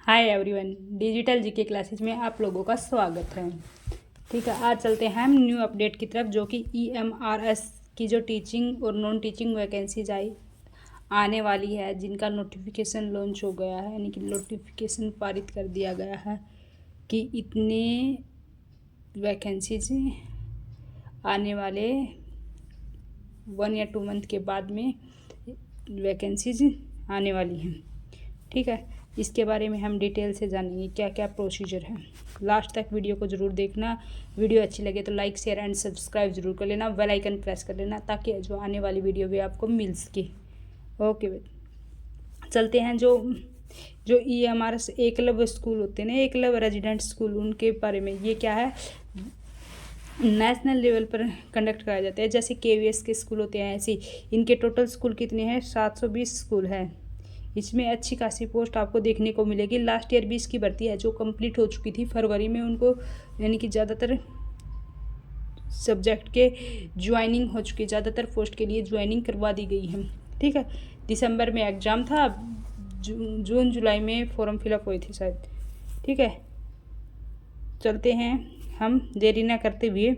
Hi everyone, digital GK classes में आप लोगों का स्वागत है। ठीक है, आज चलते हैं हम न्यू अपडेट की तरफ, जो कि EMRS की जो टीचिंग और नॉन टीचिंग वैकेंसीज आने वाली है, जिनका नोटिफिकेशन लॉन्च हो गया है, यानी कि नोटिफिकेशन पारित कर दिया गया है कि इतने वैकेंसीज आने वाले 1 या 2 मंथ के बाद में वैकेंसीज आने वाली हैं। ठीक है, इसके बारे में हम डिटेल से जानेंगे क्या क्या प्रोसीजर है। लास्ट तक वीडियो को ज़रूर देखना। वीडियो अच्छी लगे तो लाइक शेयर एंड सब्सक्राइब ज़रूर कर लेना, बेल आइकन प्रेस कर लेना, ताकि जो आने वाली वीडियो भी आपको मिल सके। ओके, चलते हैं। जो EMRS एकलव्य स्कूल होते हैं ना, एकलव्य रेजिडेंट स्कूल, उनके बारे में ये क्या है, नेशनल लेवल पर कंडक्ट कराया जाता है। जैसे KVS के स्कूल होते हैं, ऐसे इनके टोटल स्कूल कितने हैं, 720 स्कूल हैं। इसमें अच्छी खासी पोस्ट आपको देखने को मिलेगी। लास्ट ईयर भी इसकी भर्ती है जो कंप्लीट हो चुकी थी फरवरी में, उनको यानी कि ज़्यादातर सब्जेक्ट के ज्वाइनिंग हो चुकी है, ज़्यादातर पोस्ट के लिए ज्वाइनिंग करवा दी गई है। ठीक है, दिसंबर में एग्ज़ाम था, जून जुलाई में फॉर्म फिलअप हुए थे शायद। ठीक है, चलते हैं हम देरी ना करते हुए।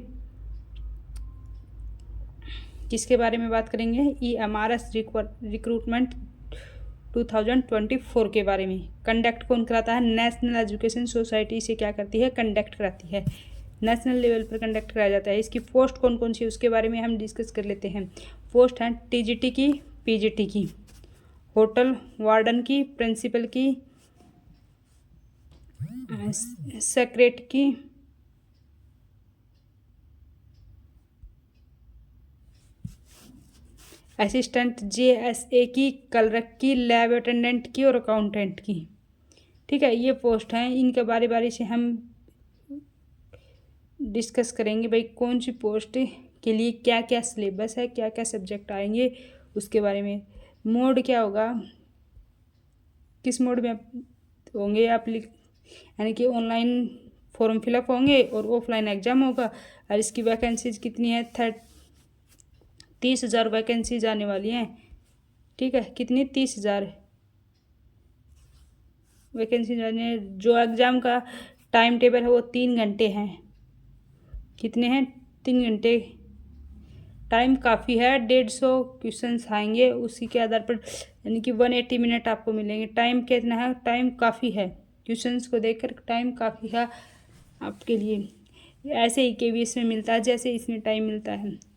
किसके बारे में बात करेंगे, EMRS रिक्रूटमेंट 2024 के बारे में। कंडक्ट कौन कराता है, नेशनल एजुकेशन सोसाइटी से क्या करती है, कंडक्ट कराती है। नेशनल लेवल पर कंडक्ट कराया जाता है। इसकी पोस्ट कौन कौन सी है उसके बारे में हम डिस्कस कर लेते हैं। पोस्ट हैं TGT की, PGT की, होटल वार्डन की, प्रिंसिपल की, सेक्रेट की, असिस्टेंट JSA की, क्लर्क की, लैब अटेंडेंट की और अकाउंटेंट की। ठीक है, ये पोस्ट हैं, इनके बारी बारी से हम डिस्कस करेंगे। भाई कौन सी पोस्ट के लिए क्या क्या सिलेबस है, क्या क्या सब्जेक्ट आएंगे, उसके बारे में। मोड क्या होगा, किस मोड में होंगे यानी कि ऑनलाइन फॉर्म फिलअप होंगे और ऑफलाइन एग्ज़ाम होगा। और इसकी वैकेंसीज कितनी है, 30,000 वैकेंसीज आने वाली हैं। ठीक है, कितनी, 30,000 वैकेंसीज आने। जो एग्ज़ाम का टाइम टेबल है वो 3 घंटे हैं। कितने हैं, 3 घंटे। टाइम काफ़ी है, 150 क्वेश्चंस आएंगे उसी के आधार पर, यानी कि 180 मिनट आपको मिलेंगे। टाइम कितना है, टाइम काफ़ी है, क्वेश्चंस को देखकर टाइम काफ़ी है आपके लिए। ऐसे ही KVS में मिलता है जैसे इसमें टाइम मिलता है।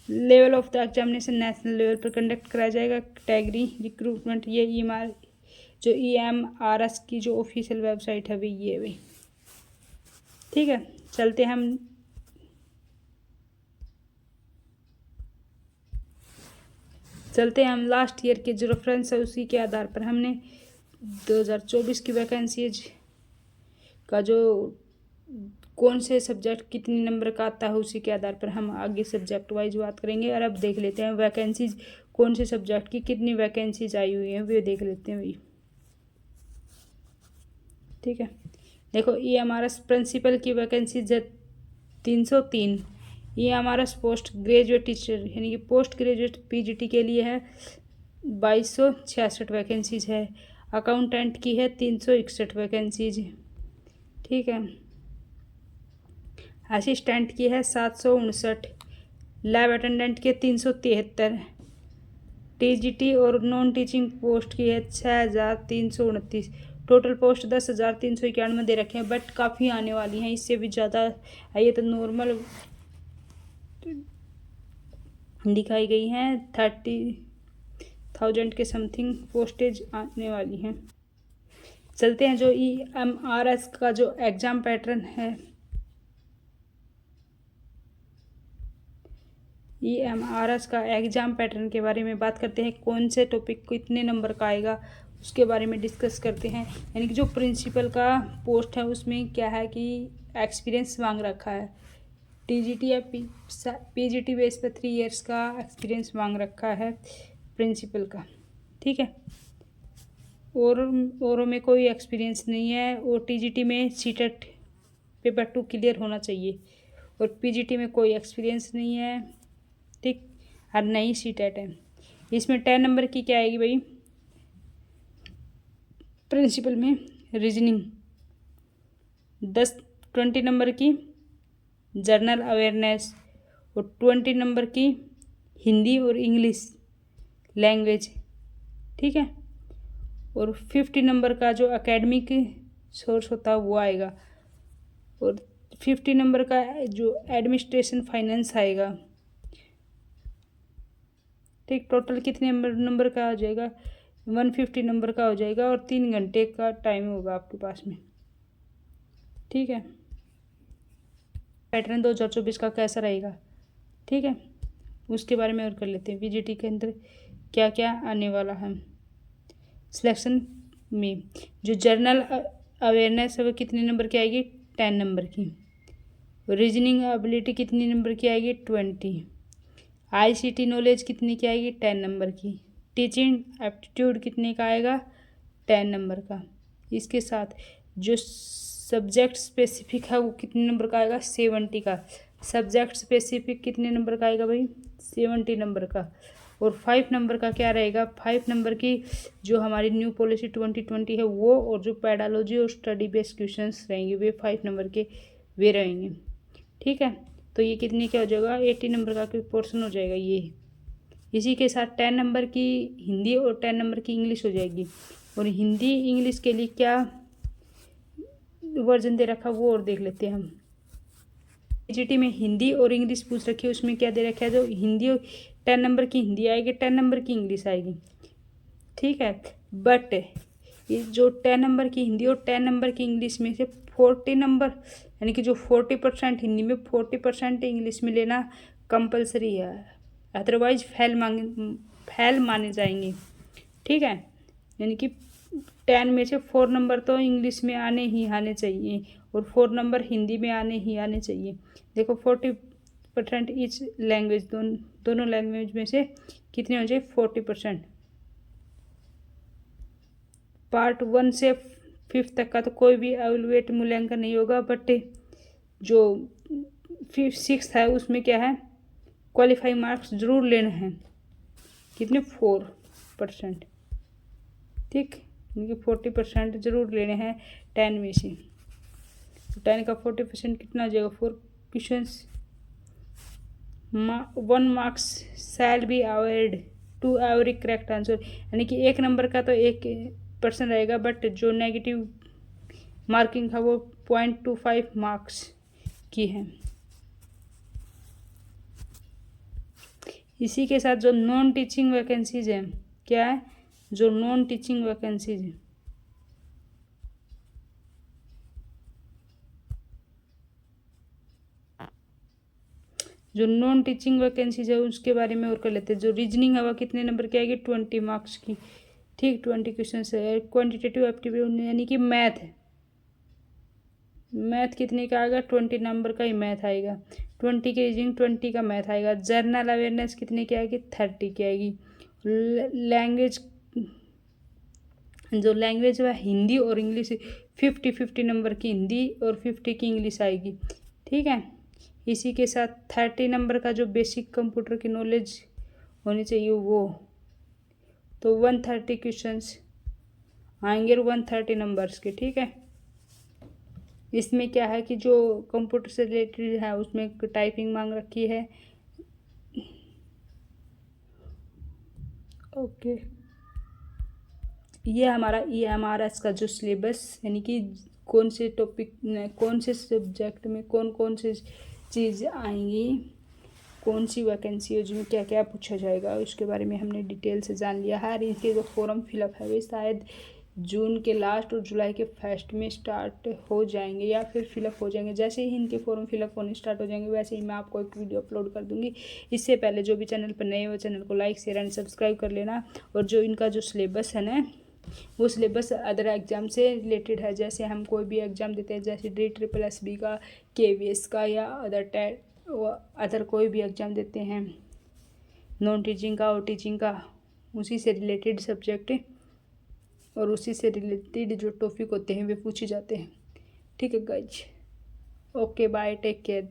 Level of the examination national level पर कंडक्ट कराया जाएगा। कैटेगरी रिक्रूटमेंट, ये जो EMRS की जो ऑफिशियल वेबसाइट है भाई, ये भाई। ठीक है, चलते हम लास्ट ईयर के जो रेफरेंस है उसी के आधार पर हमने 2024 की वैकेंसीज का जो कौन से सब्जेक्ट कितने नंबर का आता है उसी के आधार पर हम आगे सब्जेक्ट वाइज बात करेंगे। और अब देख लेते हैं वैकेंसीज कौन से सब्जेक्ट की कितनी वैकेंसीज आई हुई हैं, वे देख लेते हैं भाई। ठीक है, देखो EMRS प्रिंसिपल की वैकेंसीज है 303। EMRS पोस्ट ग्रेजुएट टीचर यानी कि पोस्ट ग्रेजुएट PGT के लिए है 2266 वैकेंसीज है। अकाउंटेंट की है 361 वैकेंसीज। ठीक है, असिस्टेंट की है 759, लैब अटेंडेंट के 373, TGT और नॉन टीचिंग पोस्ट की है 6329। टोटल पोस्ट 10,391 दे रखे हैं, बट काफ़ी आने वाली हैं, इससे भी ज़्यादा है। ये तो नॉर्मल दिखाई गई हैं, 30,000 के समथिंग पोस्टेज आने वाली हैं। चलते हैं जो EMRS का जो एग्ज़ाम पैटर्न है, EMRS का एग्ज़ाम पैटर्न के बारे में बात करते हैं। कौन से टॉपिक को कितने नंबर का आएगा उसके बारे में डिस्कस करते हैं। यानी कि जो प्रिंसिपल का पोस्ट है उसमें क्या है कि एक्सपीरियंस मांग रखा है। TGT या PGT बेस पर 3 इयर्स का एक्सपीरियंस मांग रखा है प्रिंसिपल का। ठीक है, और में कोई एक्सपीरियंस नहीं है। और TGT में सीटेट पेपर 2 क्लियर होना चाहिए, और PGT में कोई एक्सपीरियंस नहीं है। ठीक, और नई सीटेट है। इसमें 10 नंबर की क्या आएगी भाई, प्रिंसिपल में रीजनिंग 20 नंबर की, जर्नल अवेयरनेस और 20 नंबर की हिंदी और इंग्लिश लैंग्वेज, ठीक है। और 50 नंबर का जो एकेडमिक सोर्स होता है वो आएगा, और 50 नंबर का जो एडमिनिस्ट्रेशन फाइनेंस आएगा, ठीक। टोटल कितने नंबर का हो जाएगा? 150 नंबर का हो जाएगा, और 3 घंटे का टाइम होगा आपके पास में, ठीक है। पैटर्न 2024 का कैसा रहेगा, ठीक है, उसके बारे में और कर लेते हैं। वीजीटी के अंदर क्या क्या आने वाला है। सिलेक्शन में जो जर्नल अवेयरनेस है वो कितने नंबर की आएगी? 10 नंबर की। रीजनिंग एबिलिटी कितनी नंबर की आएगी? 20। आईसीटी नॉलेज कितनी की आएगी? 10 नंबर की। टीचिंग एप्टीट्यूड कितने का आएगा? 10 नंबर का। इसके साथ जो सब्जेक्ट स्पेसिफिक है वो कितने नंबर का आएगा? 70 का। सब्जेक्ट स्पेसिफिक कितने नंबर का आएगा भाई? 70 नंबर का। और 5 नंबर का क्या रहेगा? 5 नंबर की जो हमारी न्यू पॉलिसी 2020 है वो, और जो पेडालॉजी और स्टडी बेस्ड क्वेश्चंस रहेंगे वे 5 नंबर के वे रहेंगे, ठीक है। तो ये कितने क्या हो जाएगा? 80 नंबर का पोर्शन हो जाएगा ये। इसी के साथ 10 नंबर की हिंदी और 10 नंबर की इंग्लिश हो जाएगी। और हिंदी इंग्लिश के लिए क्या वर्जन दे रखा वो और देख लेते हैं हम। जीटी में हिंदी और इंग्लिश पूछ रखी है, उसमें क्या दे रखा है? जो हिंदी 10 नंबर की हिंदी आएगी, 10 नंबर की इंग्लिश आएगी, ठीक है। बट ये जो 10 नंबर की हिंदी और 10 नंबर की इंग्लिश में से 40 नंबर, यानी कि जो 40% हिंदी में 40% इंग्लिश में लेना कंपलसरी है, अदरवाइज फेल माने जाएंगे, ठीक है। यानी कि 10 में से 4 नंबर तो इंग्लिश में आने ही आने चाहिए, और 4 नंबर हिंदी में आने ही आने चाहिए। देखो 40% ईच लैंग्वेज, दोनों लैंग्वेज में से कितने हो जाए? 40%। पार्ट 1 से 5 तक का तो कोई भी एवेलुएट मूल्यांकन नहीं होगा, बट जो 6 है उसमें क्या है? क्वालिफाइंग मार्क्स जरूर लेने हैं। कितने? 4%, ठीक। यानी कि 40% जरूर लेने हैं 10 में से। तो 10 का 40% कितना हो जाएगा? 4 questions. 1 marks shall be award to every correct answer, यानी कि 1 नंबर का तो 1% रहेगा, बट जो नेगेटिव मार्किंग है वो 0.25 मार्क्स की है। इसी के साथ जो नॉन टीचिंग वैकेंसीज हैं, क्या है? जो नॉन टीचिंग वैकेंसीज है, जो नॉन टीचिंग वैकेंसीज है उसके बारे में और कर लेते हैं। जो रीजनिंग है वह कितने नंबर की आएगी? 20 मार्क्स की, ठीक। 20 क्वेश्चन है। क्वान्टिटेटिव एप्टीट्यूड यानी कि मैथ है, मैथ कितने का आएगा? 20 नंबर का ही मैथ आएगा। 20 की रीजनिंग, 20 का मैथ आएगा। जर्नल अवेयरनेस कितने की आएगी? 30 की आएगी। लैंग्वेज, जो लैंग्वेज है हिंदी और इंग्लिश 50 नंबर की हिंदी और 50 की इंग्लिश आएगी, ठीक है। इसी के साथ 30 नंबर का जो बेसिक कंप्यूटर की नॉलेज होनी चाहिए वो, तो 130 क्वेश्चंस आएंगे 130 नंबर्स के, ठीक है। इसमें क्या है कि जो कंप्यूटर से रिलेटेड है उसमें टाइपिंग मांग रखी है, ओके। ये हमारा EMRS का जो सिलेबस, यानी कि कौन से टॉपिक, कौन से सब्जेक्ट में कौन कौन से चीज़ आएंगी, कौन सी वैकेंसी है, उसमें क्या क्या पूछा जाएगा, उसके बारे में हमने डिटेल से जान लिया है। इनके जो फॉर्म फिलअप है वे शायद जून के लास्ट और जुलाई के फर्स्ट में स्टार्ट हो जाएंगे, या फिर फिलअप हो जाएंगे। जैसे ही इनके फॉर्म फिलअप होने स्टार्ट हो जाएंगे वैसे ही मैं आपको एक वीडियो अपलोड कर दूंगी। इससे पहले जो भी चैनल पर नए हो चैनल को लाइक शेयर एंड सब्सक्राइब कर लेना। और जो इनका जो सिलेबस है ना, वो सिलेबस अदर एग्ज़ाम से रिलेटेड है। जैसे हम कोई भी एग्ज़ाम देते हैं, जैसे DSSB का, KVS का, या अदर कोई भी एग्ज़ाम देते हैं नॉन टीचिंग का और टीचिंग का, उसी से रिलेटेड सब्जेक्ट और उसी से रिलेटेड जो टॉपिक होते हैं वे पूछे जाते हैं, ठीक है guys. Okay bye, take care.